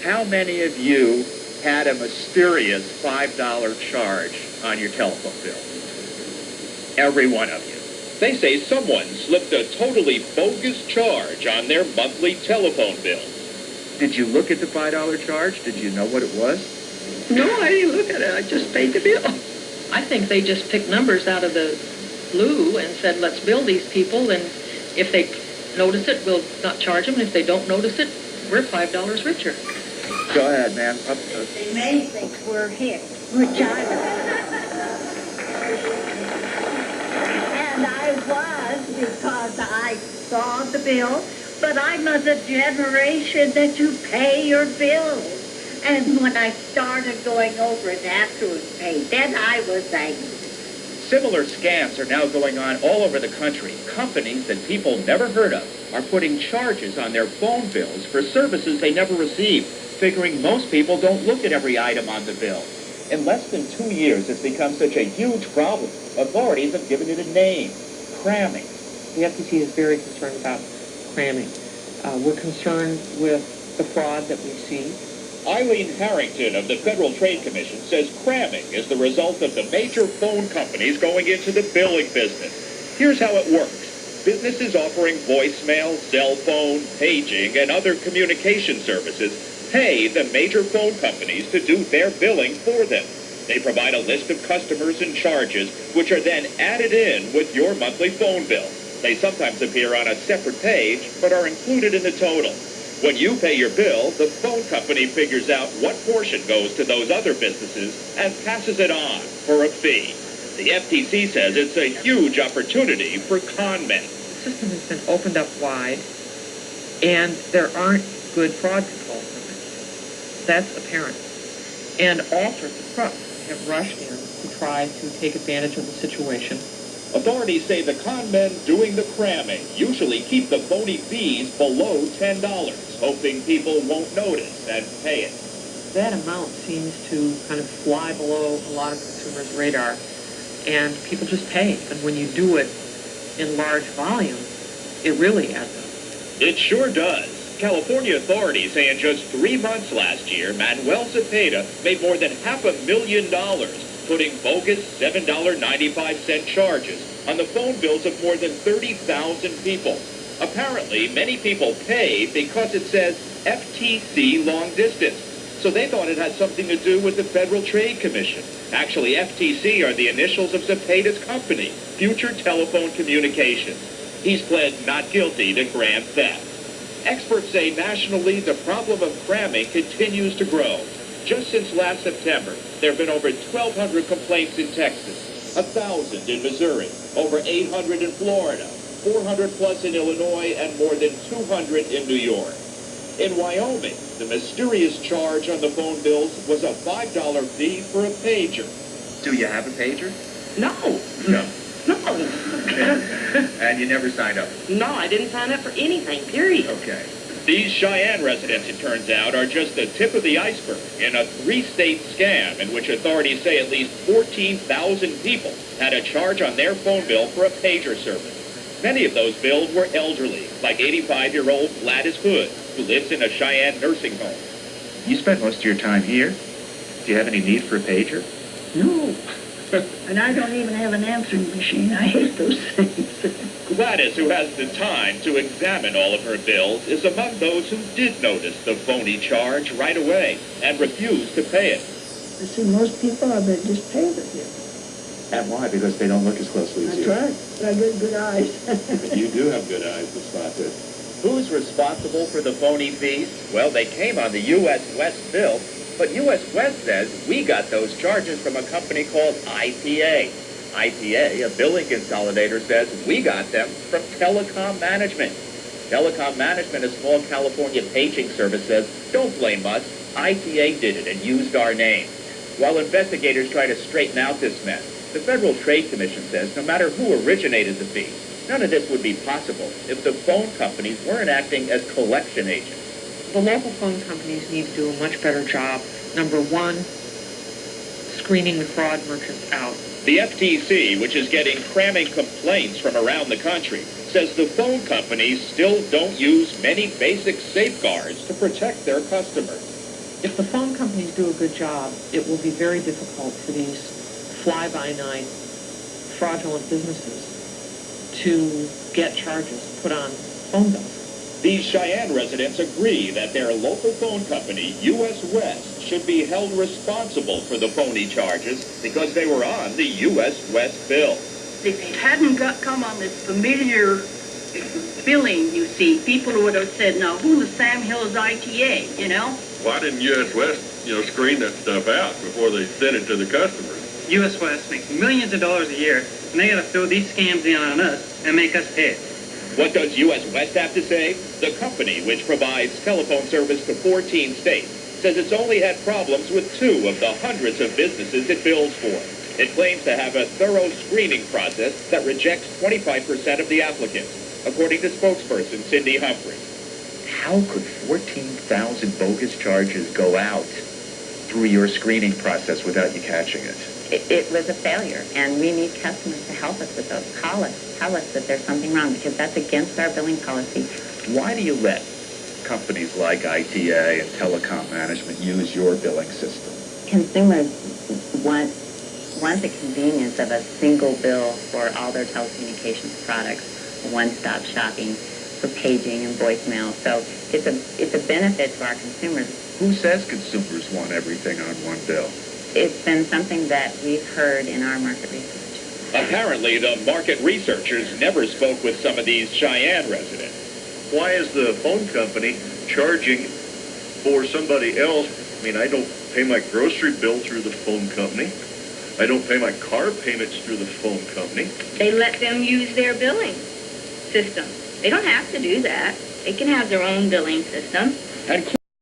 how many of you had a mysterious $5 charge on your telephone bill? Every one of you. They say someone slipped a totally bogus charge on their monthly telephone bill. Did you look at the $5 charge? Did you know what it was? No, I didn't look at it. I just paid the bill. I think they just picked numbers out of the blue and said, let's bill these people, and if they notice it, we'll not charge them, and if they don't notice it, we're $5 richer. Go ahead, ma'am. They may think we're here, we're China. And I was, because I saw the bill, but I'm of the generation that you pay your bills. And when I started going over it after it was paid, then I was angry. Similar scams are now going on all over the country. Companies that people never heard of are putting charges on their phone bills for services they never received, figuring most people don't look at every item on the bill. In less than 2 years, it's become such a huge problem. Authorities have given it a name, cramming. The FTC is very concerned about cramming. We're concerned with the fraud that we see. Eileen Harrington of the Federal Trade Commission says cramming is the result of the major phone companies going into the billing business. Here's how it works. Businesses offering voicemail, cell phone, paging, and other communication services pay the major phone companies to do their billing for them. They provide a list of customers and charges, which are then added in with your monthly phone bill. They sometimes appear on a separate page, but are included in the total. When you pay your bill, the phone company figures out what portion goes to those other businesses and passes it on for a fee. The FTC says it's a huge opportunity for con men. The system has been opened up wide, and there aren't good fraud control systems. That's apparent. And all sorts of crooks have rushed in to try to take advantage of the situation. Authorities say the con men doing the cramming usually keep the phony fees below $10, hoping people won't notice and pay it. That amount seems to kind of fly below a lot of consumers' radar, and people just pay. And when you do it in large volume, it really adds up. It sure does. California authorities say in just 3 months last year, Manuel Cepeda made more than $500,000 putting bogus $7.95 charges on the phone bills of more than 30,000 people. Apparently, many people pay because it says FTC long distance, so they thought it had something to do with the Federal Trade Commission. Actually, FTC are the initials of Cepeda's company, Future Telephone Communications. He's pled not guilty to grand theft. Experts say nationally the problem of cramming continues to grow. Just since last September, there have been over 1,200 complaints in Texas, 1,000 in Missouri, over 800 in Florida, 400 plus in Illinois, and more than 200 in New York. In Wyoming, the mysterious charge on the phone bills was a $5 fee for a pager. Do you have a pager? No. No. No. And you never signed up? No, I didn't sign up for anything, period. Okay. These Cheyenne residents, it turns out, are just the tip of the iceberg in a 3-state scam in which authorities say at least 14,000 people had a charge on their phone bill for a pager service. Many of those bills were elderly, like 85-year-old Gladys Hood, who lives in a Cheyenne nursing home. You spent most of your time here. Do you have any need for a pager? No. And I don't even have an answering machine. I hate those things. Gladys, who has the time to examine all of her bills, is among those who did notice the phony charge right away and refused to pay it. I see most people are that just pay the bill. And why? Because they don't look as closely as you. That's right. I got good eyes. You do have good eyes to spot this. Who's responsible for the phony fees? Well, they came on the U.S. West bill, but U.S. West says we got those charges from a company called IPA. IPA, a billing consolidator, says we got them from Telecom Management. Telecom Management, a small California paging service, says, don't blame us. IPA did it and used our name. While investigators try to straighten out this mess, the Federal Trade Commission says no matter who originated the fee, none of this would be possible if the phone companies weren't acting as collection agents. The local phone companies need to do a much better job. Number one, screening the fraud merchants out. The FTC, which is getting cramming complaints from around the country, says the phone companies still don't use many basic safeguards to protect their customers. if the phone companies do a good job, it will be very difficult for these fly-by-night fraudulent businesses to get charges put on phone bills. These Cheyenne residents agree that their local phone company, U.S. West, should be held responsible for the phony charges because they were on the U.S. West bill. If it hadn't come on this familiar billing, you see, people would have said, now, who in the Sam Hill is ITA, you know? Why didn't U.S. West, screen that stuff out before they sent it to the customers? U.S. West makes millions of dollars a year, and they gotta throw these scams in on us and make us pay it. What does U.S. West have to say? The company, which provides telephone service to 14 states, says it's only had problems with 2 of the hundreds of businesses it bills for. It claims to have a thorough screening process that rejects 25% of the applicants, according to spokesperson Cindy Humphrey. How could 14,000 bogus charges go out through your screening process without you catching it? It was a failure, and we need customers to help us with those. Call us. Tell us that there's something wrong, because that's against our billing policy. Why do you let companies like ITA and telecom management use your billing system? Consumers want the convenience of a single bill for all their telecommunications products, one-stop shopping for paging and voicemail. So it's a benefit to our consumers. Who says consumers want everything on one bill? It's been something that we've heard in our market research. Apparently, the market researchers never spoke with some of these Cheyenne residents. Why is the phone company charging for somebody else? I mean, I don't pay my grocery bill through the phone company. I don't pay my car payments through the phone company. They let them use their billing system. They don't have to do that. They can have their own billing system. And